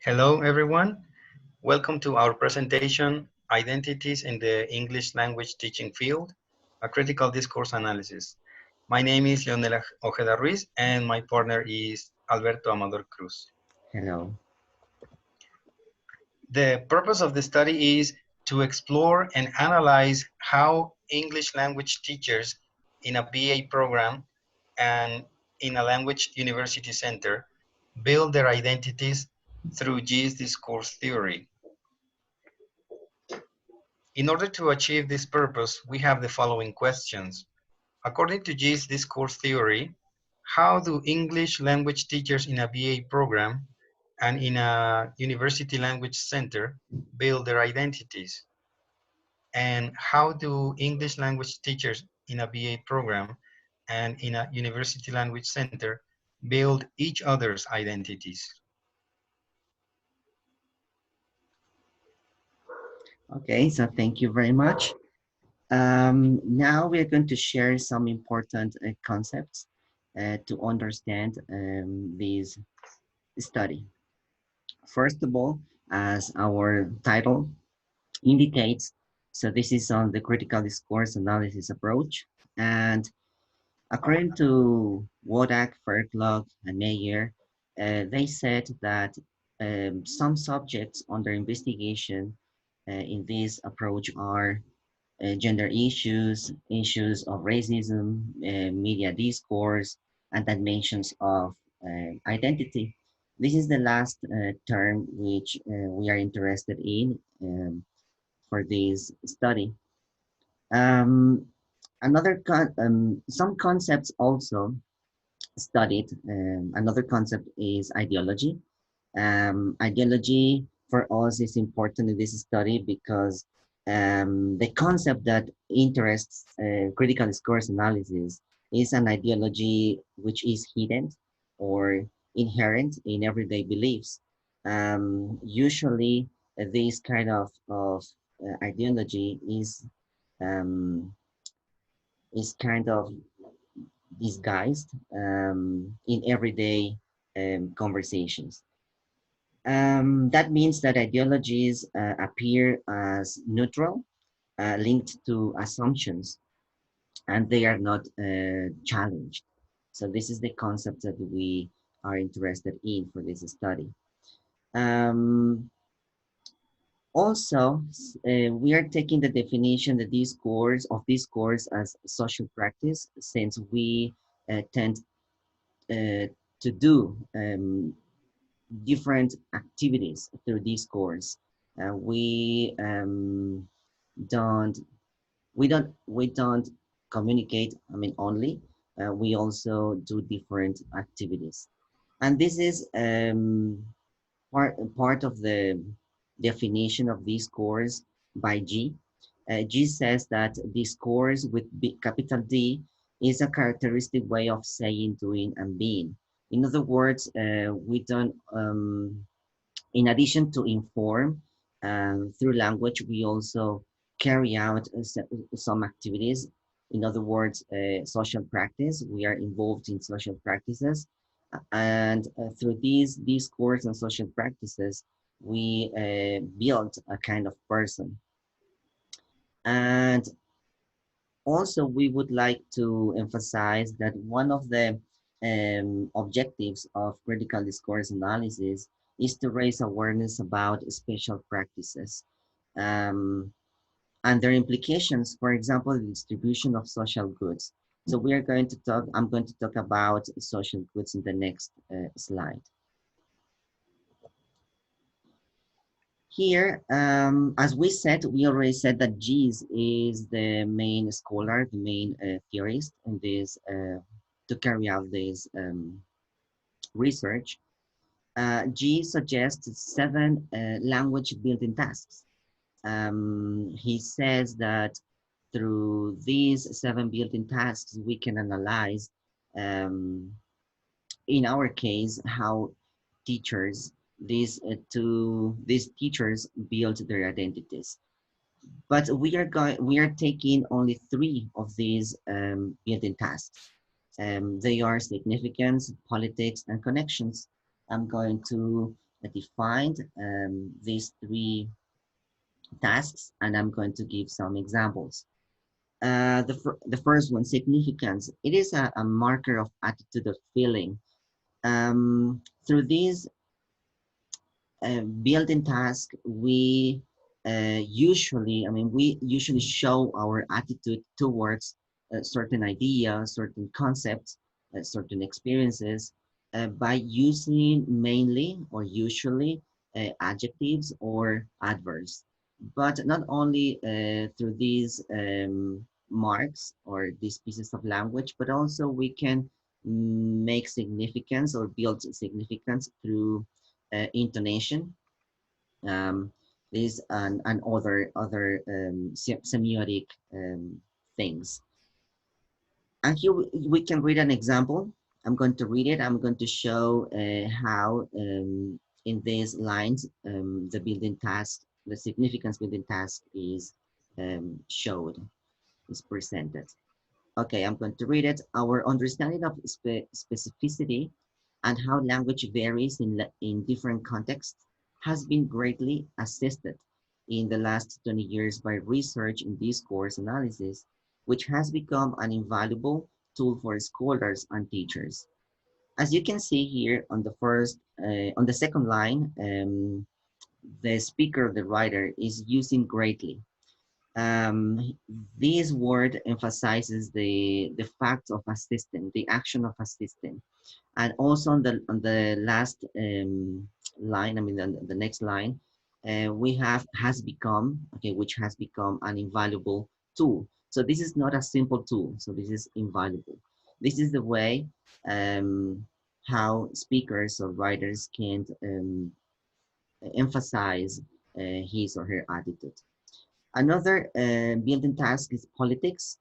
Hello, everyone. Welcome to our presentation, Identities in the English Language Teaching Field, a Critical Discourse Analysis. My name is Leonel Ojeda Ruiz, and my partner is Alberto Amador Cruz. Hello. The purpose of the study is to explore and analyze how English language teachers in a BA program and in a language university center build their identities through G's discourse theory. In order to achieve this purpose, we have the following questions. According to G's discourse theory, how do English language teachers in a BA program and in a university language center build their identities? And how do English language teachers in a BA program and in a university language center build each other's identities? Okay, so thank you very much. Now we're going to share some important concepts to understand this study. First of all, as our title indicates, so this is on the critical discourse analysis approach. And according to Wodak, Fairclough, and Mayer, they said that some subjects under investigation in this approach are gender issues, issues of racism, media discourse, and dimensions of identity. This is the last term which we are interested in for this study. Um, some concepts also studied. Another concept is ideology. Ideology for us is important in this study because the concept that interests critical discourse analysis is an ideology which is hidden or inherent in everyday beliefs. Usually, this kind of ideology um, is kind of disguised in everyday conversations. That means that ideologies appear as neutral, linked to assumptions, and they are not challenged. So this is the concept that we are interested in for this study. Um, Also, we are taking the definition, the discourse as social practice, since we tend to do different activities through discourse. We don't we don't communicate. I mean, only we also do different activities, and this is part of the definition of discourse by G. G says that discourse with capital D is a characteristic way of saying, doing, and being. In other words, we don't, in addition to inform through language, we also carry out some activities. In other words, social practice. We are involved in social practices, and through these discourse and social practices, we build a kind of person. And also, we would like to emphasize that one of the objectives of critical discourse analysis is to raise awareness about special practices and their implications, for example, the distribution of social goods. So I'm going to talk about social goods in the next slide. Here, as we already said that Gies is the main scholar, the main theorist in this, to carry out this research. G suggests 7 language building tasks. He says that through these 7 building tasks, we can analyze, in our case, how teachers, these teachers build their identities. But we are taking only 3 of these building tasks. They are significance, politics, and connections. I'm going to defined these three tasks, and I'm going to give some examples. The first one, significance. It is a marker of attitude or feeling. Through this building task, we usually show our attitude towards certain ideas, certain concepts, certain experiences by using mainly or usually adjectives or adverbs. But not only through these marks or these pieces of language, but also we can make significance or build significance through intonation, um, this and other semiotic things. And here we can read an example. I'm going to read it. I'm going to show how in these lines the building task, the significance building task is showed, is presented. Okay, I'm going to read it. Our understanding of specificity and how language varies in different contexts has been greatly assisted in the last 20 years by research in discourse analysis, which has become an invaluable tool for scholars and teachers. As you can see here on on the second line, the speaker, the writer, is using greatly. Um, this word emphasizes the fact of a system, the action of a system. And also on the last line, I mean the next line, we have has become, okay, which has become an invaluable tool. So this is not a simple tool. So this is invaluable. This is the way how speakers or writers can emphasize his or her attitude. Another building task is politics,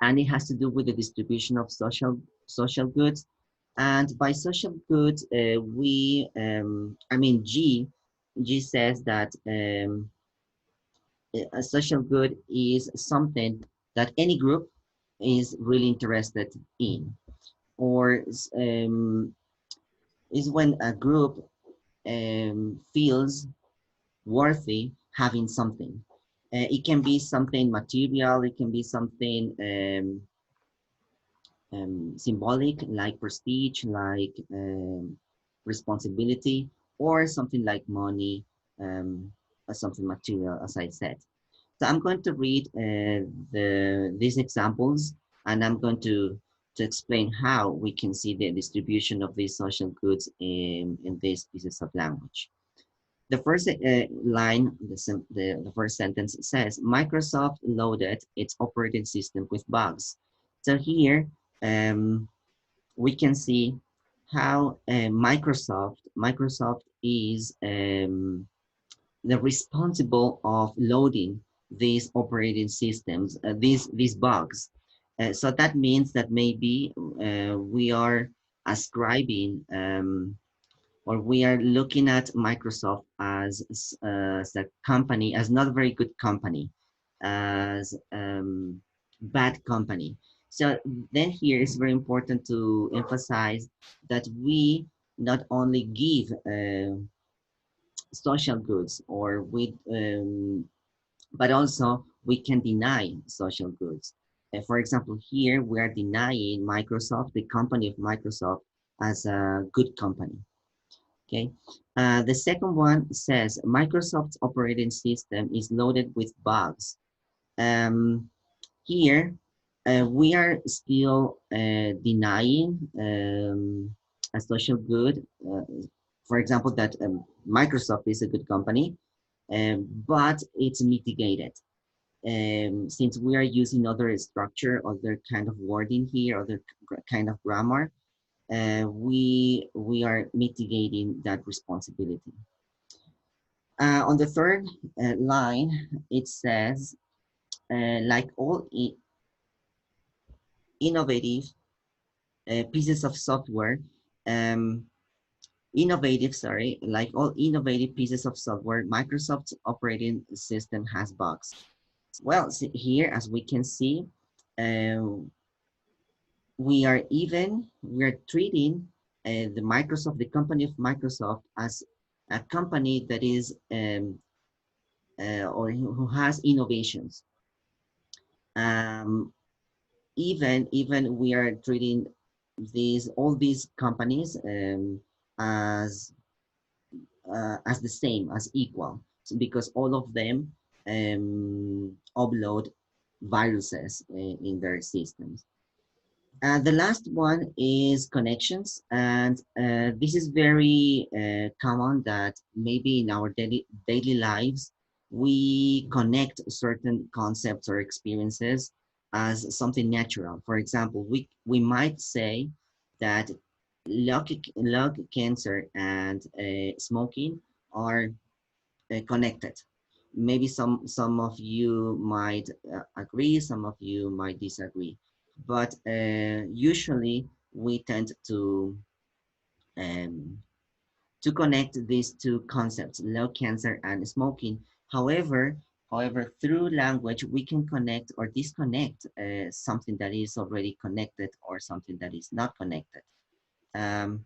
and it has to do with the distribution of social goods. And by social goods, I mean, G says that a social good is something that any group is really interested in, or is when a group feels worthy having something. It can be something material, it can be something symbolic, like prestige, like responsibility, or something like money, or something material, as I said. So I'm going to read these examples, and I'm going to explain how we can see the distribution of these social goods in these pieces of language. The first line, the first sentence says, Microsoft loaded its operating system with bugs. So here, um, we can see how Microsoft is the responsible of loading these operating systems, these bugs. So that means that maybe we are ascribing or we are looking at Microsoft as a company, as not a very good company, as bad company. So then here it's very important to emphasize that we not only give social goods or but also we can deny social goods. For example, here we are denying Microsoft, the company of Microsoft, as a good company. Okay. The second one says Microsoft's operating system is loaded with bugs. Um, Here, we are still denying a social good. For example, that Microsoft is a good company, but it's mitigated. Since we are using other structure, other kind of wording here, other kind of grammar, we are mitigating that responsibility. On the third line, it says, like all innovative pieces of software, um, like all innovative pieces of software, Microsoft's operating system has bugs. Well, here, as we can see, uh, we are treating the company of Microsoft, as a company that is or who has innovations. Um, even we are treating these all these companies as as the same, as equal, because all of them upload viruses in their systems. The last one is connections, and this is very common that maybe in our daily lives we connect certain concepts or experiences as something natural. For example, we might say that lung cancer and smoking are connected. Maybe some of you might agree, some of you might disagree, but usually we tend um, to connect these two concepts, lung cancer and smoking. However, through language, we can connect or disconnect something that is already connected or something that is not connected. Um,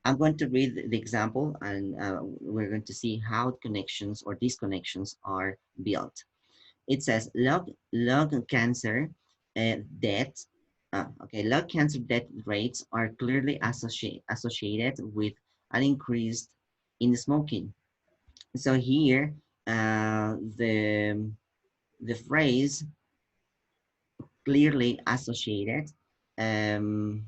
I'm going to read the example, and we're going to see how connections or disconnections are built. It says lung cancer death. Lung cancer death rates are clearly associated with an increase in smoking. So here, the phrase clearly associated um,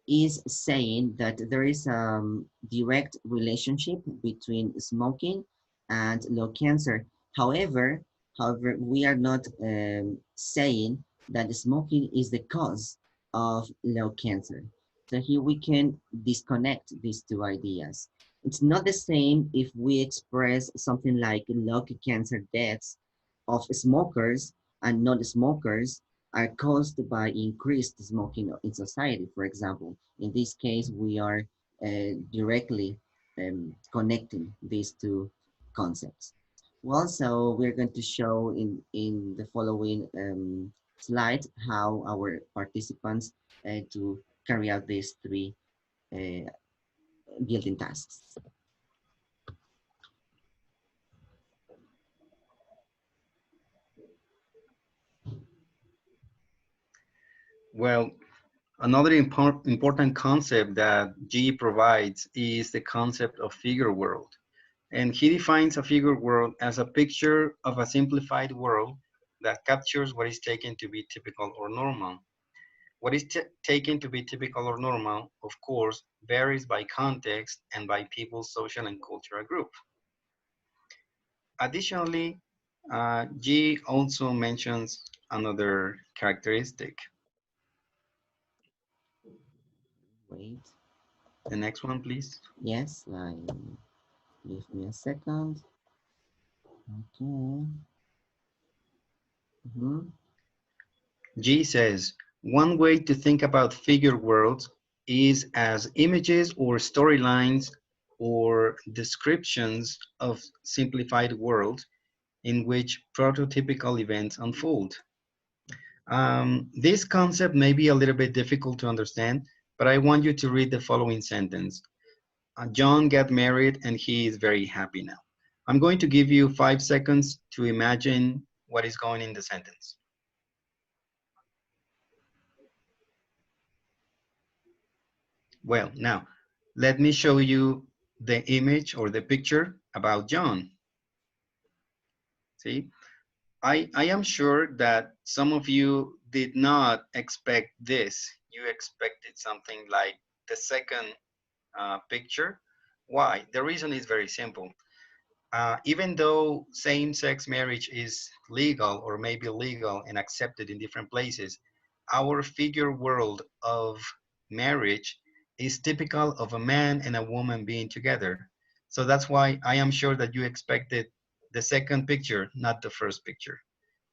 is saying that there is a direct relationship between smoking and lung cancer. However, we are not saying that smoking is the cause of lung cancer. So here we can disconnect these two ideas. It's not the same if we express something like lung cancer deaths of smokers and non-smokers are caused by increased smoking in society. For example, in this case, we are directly connecting these two concepts. Well, so we're going to show in the following slide how our participants to carry out these three uh, building tasks. Well, another important concept that G provides is the concept of figure world. And he defines a figure world as a picture of a simplified world that captures what is taken to be typical or normal. What is taken to be typical or normal, of course, varies by context and by people's social and cultural group. Additionally, G also mentions another characteristic. Wait, The next one, please. yes, give me a second. Okay. Mhm. G says, one way to think about figure worlds is as images or storylines or descriptions of simplified worlds in which prototypical events unfold. This concept may be a little bit difficult to understand, but I want you to read the following sentence. John got married and he is very happy now. I'm going to give you 5 seconds to imagine what is going in the sentence. Well, now, let me show you the image or the picture about John. See, I am sure that some of you did not expect this. You expected something like the second picture. Why? The reason is very simple. Even though same-sex marriage is legal or maybe legal and accepted in different places, our figure world of marriage is typical of a man and a woman being together. So that's why I am sure that you expected the second picture, not the first picture.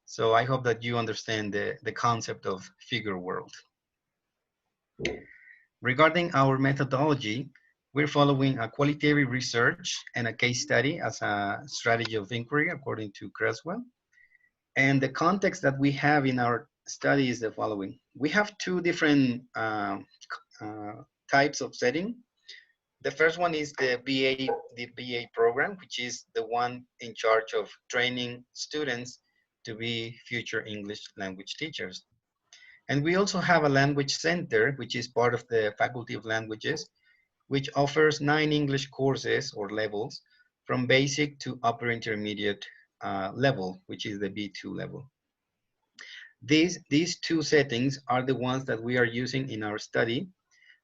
So I hope that you understand the concept of figure world. Regarding our methodology, we're following a qualitative research and a case study as a strategy of inquiry according to Creswell. And the context that we have in our study is the following. We have two different types of setting. The first one is the BA program, which is the one in charge of training students to be future English language teachers. And we also have a language center, which is part of the Faculty of Languages, which offers 9 English courses or levels from basic to upper intermediate level, which is the B2 level. These two settings are the ones that we are using in our study,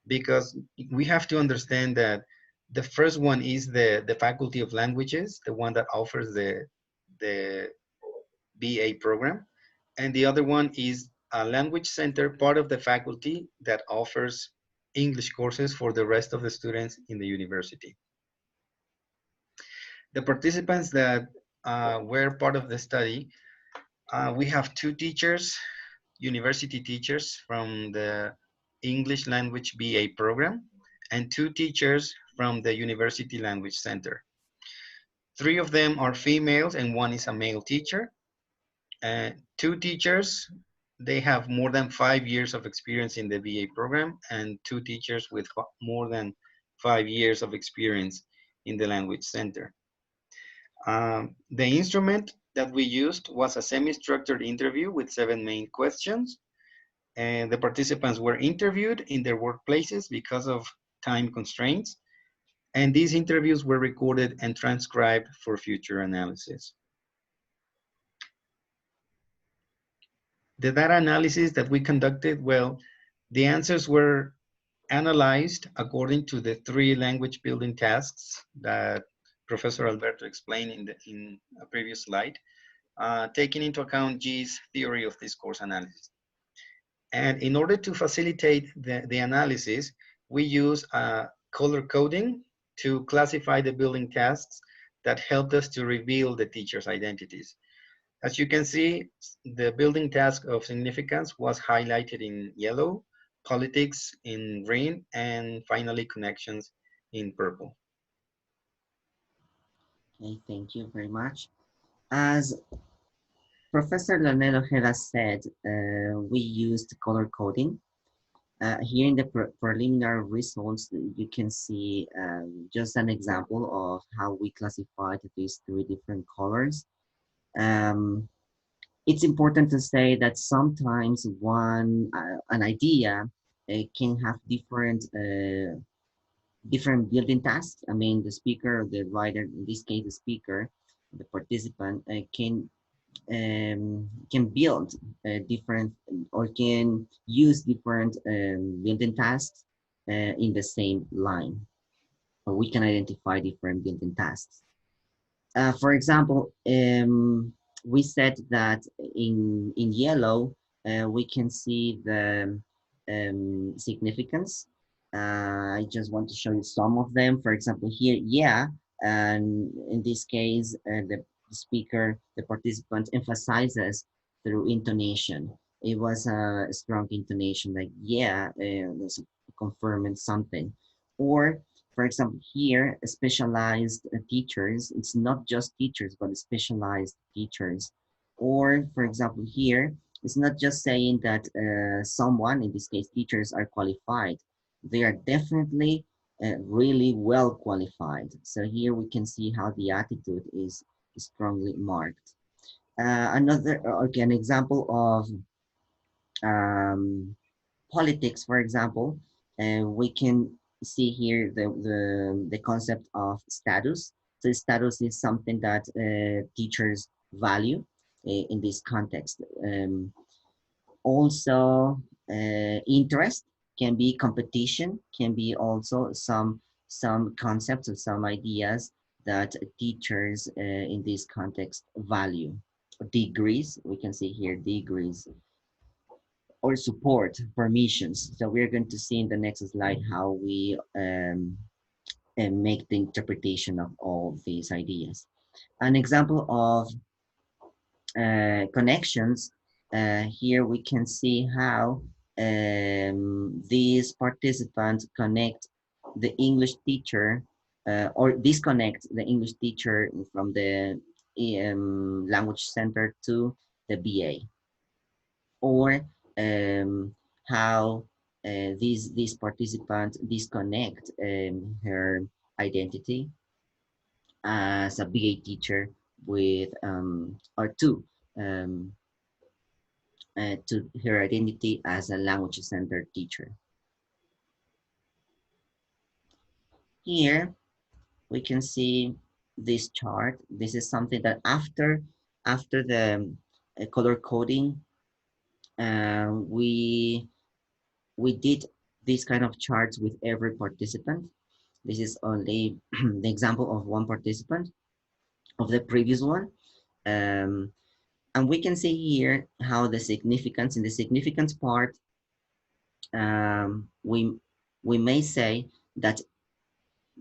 because we have to understand that the first one is the Faculty of Languages, the one that offers the BA program. And the other one is a language center, part of the faculty that offers English courses for the rest of the students in the university. The participants that were part of the study, we have 2 teachers, university teachers from the English language BA program, and 2 teachers from the University Language Center. 3 of them are females and 1 is a male teacher. 2 teachers, they have more than 5 years of experience in the BA program, and 2 teachers with more than 5 years of experience in the language center. The instrument that we used was a semi-structured interview with 7 main questions. And the participants were interviewed in their workplaces because of time constraints. And these interviews were recorded and transcribed for future analysis. The data analysis that we conducted, well, the answers were analyzed according to the 3 language building tasks that Professor Alberto explained in a previous slide, taking into account G's theory of discourse analysis. And in order to facilitate the analysis, we use color coding to classify the building tasks that helped us to reveal the teachers' identities. As you can see, the building task of significance was highlighted in yellow, politics in green, and finally connections in purple. Okay, thank you very much. As Professor Leonel Ojeda said, we used color coding. Here in the preliminary results, you can see just an example of how we classified these 3 different colors. It's important to say that sometimes an idea can have different building tasks. I mean, the speaker, the writer, in this case, the speaker, the participant can build different or can use different building tasks in the same line. Or we can identify different building tasks. For example, we said that in yellow, we can see the significance. I just want to show you some of them. For example, here, yeah, and in this case, the speaker, the participant emphasizes through intonation. It was a strong intonation, like, yeah, that's confirming something. Or for example, here, specialized teachers, it's not just teachers, but specialized teachers. Or, for example, here, it's not just saying that someone, in this case, teachers are qualified. They are definitely really well qualified. So here we can see how the attitude is strongly marked. An example of politics, for example, we can see here the concept of status. So status is something that teachers value in this context. Also, interest can be competition, can be also some concepts or some ideas that teachers in this context value. Degrees, we can see here degrees, or support permissions. So we're going to see in the next slide how we make the interpretation of all these ideas. An example of connections, here we can see how these participants connect the English teacher or disconnect the English teacher from the language center to the BA. Or how this participant disconnect her identity as a BA teacher with or um, to her identity as a language center teacher. Here we can see this chart. This is something that after the color coding, we did this kind of charts with every participant. This is only the example of one participant of the previous one. Um, and we can see here how the significance, in the significance part, we may say that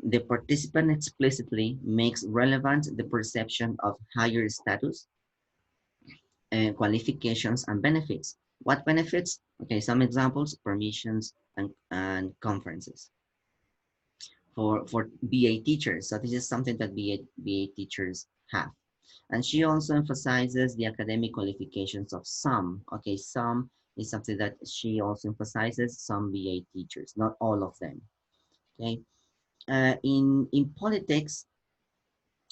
the participant explicitly makes relevant the perception of higher status, qualifications, and benefits. What benefits? Okay, some examples: permissions and conferences for BA teachers. So this is something that BA teachers have. And she also emphasizes the academic qualifications of some. Okay, some is something that she also emphasizes, some BA teachers, not all of them. Okay, in politics,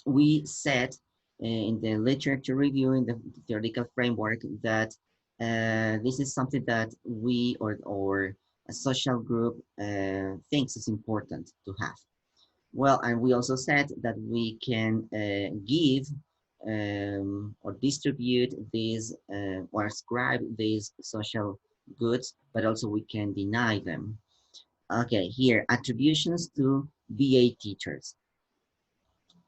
we said in the literature review, in the theoretical framework, that this is something that we or a social group thinks is important to have. Well, and we also said that we can give or distribute these or ascribe these social goods, but also we can deny them. Okay, here, attributions to BA teachers.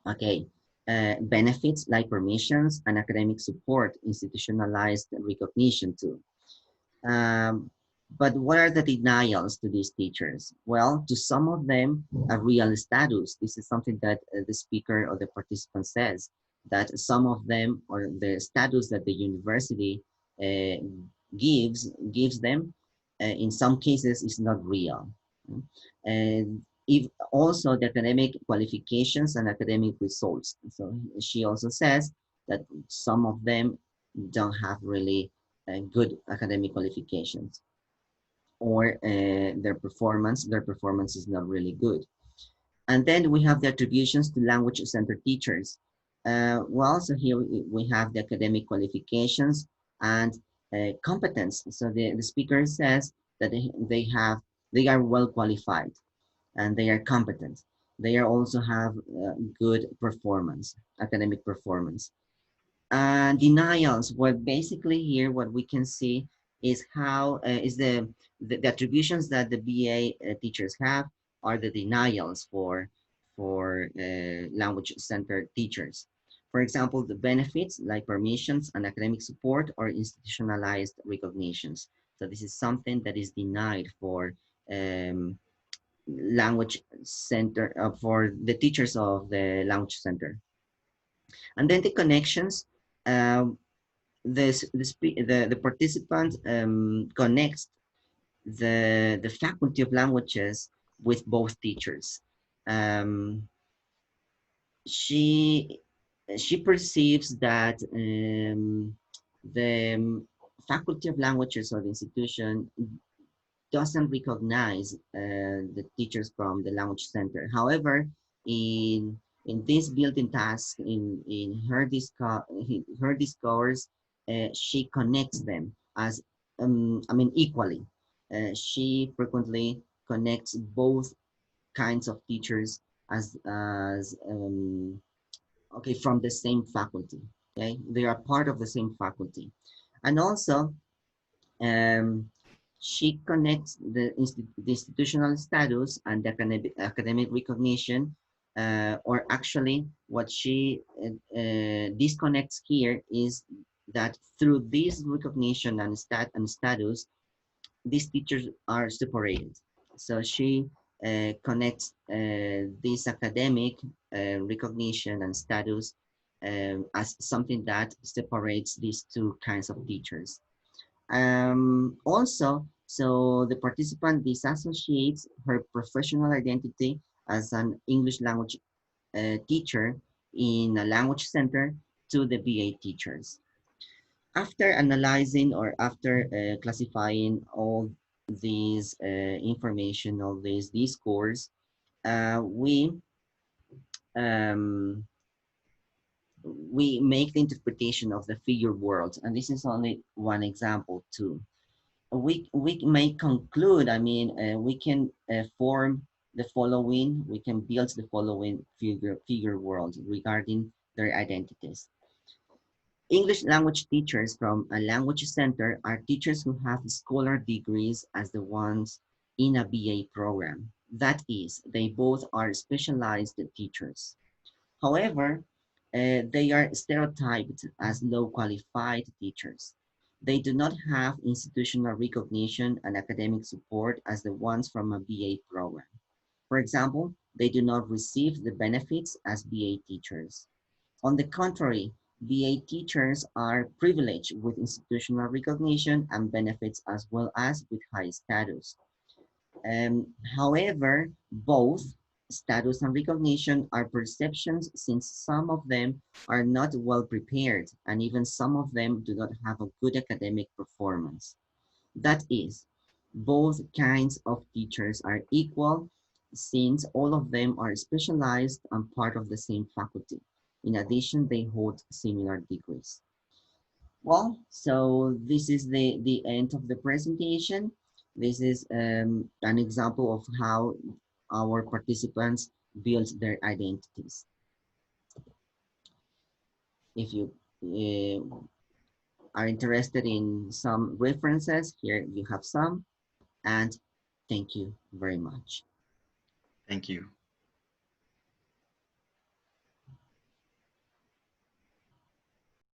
Okay, benefits like permissions and academic support, institutionalized recognition too. Um, but what are the denials to these teachers? Well, to some of them, a real status. This is something that the speaker or the participant says, that some of them, or the status that the university uh, gives them, in some cases is not real. And if also the academic qualifications and academic results. So she also says that some of them don't have really good academic qualifications, or their performance is not really good. And then we have the attributions to language center teachers. Well, so here we have the academic qualifications and competence. So the speaker says that they are well qualified and they are competent. They are also have good performance, academic performance. Denials, well, basically here what we can see is how is the attributions that the BA teachers have are the denials for language center teachers. For example, the benefits like permissions and academic support or institutionalized recognitions. So this is something that is denied for language center, for the teachers of the language center. And then the connections, um, the participant connects the faculty of languages with both teachers. Um, she she perceives that the faculty of languages of the institution doesn't recognize the teachers from the language center. However, in this built-in task, in her discourse, she connects them as I mean equally. She frequently connects both kinds of teachers as okay, from the same faculty. Okay, they are part of the same faculty, and also um, she connects the institutional status and the academic recognition, or actually what she disconnects here is that through this recognition and status, these teachers are separated. So she connects this academic recognition and status as something that separates these two kinds of teachers. Also, so the participant disassociates her professional identity as an English language teacher in a language center to the BA teachers. After analyzing or after classifying all this information or this discourse, we um, we make the interpretation of the figure world, and this is only one example too. We may conclude, I mean, we can form the following, we can build the following figure world regarding their identities. English language teachers from a language center are teachers who have scholar degrees as the ones in a BA program. That is, they both are specialized teachers. However, they are stereotyped as low qualified teachers. They do not have institutional recognition and academic support as the ones from a BA program. For example, they do not receive the benefits as BA teachers. On the contrary, BA teachers are privileged with institutional recognition and benefits as well as with high status. However, both status and recognition are perceptions since some of them are not well prepared and even some of them do not have a good academic performance. That is, both kinds of teachers are equal since all of them are specialized and part of the same faculty. In addition, they hold similar degrees. Well, so this is the end of the presentation. This is an example of how our participants build their identities. If you are interested in some references, here you have some, and thank you very much. Thank you.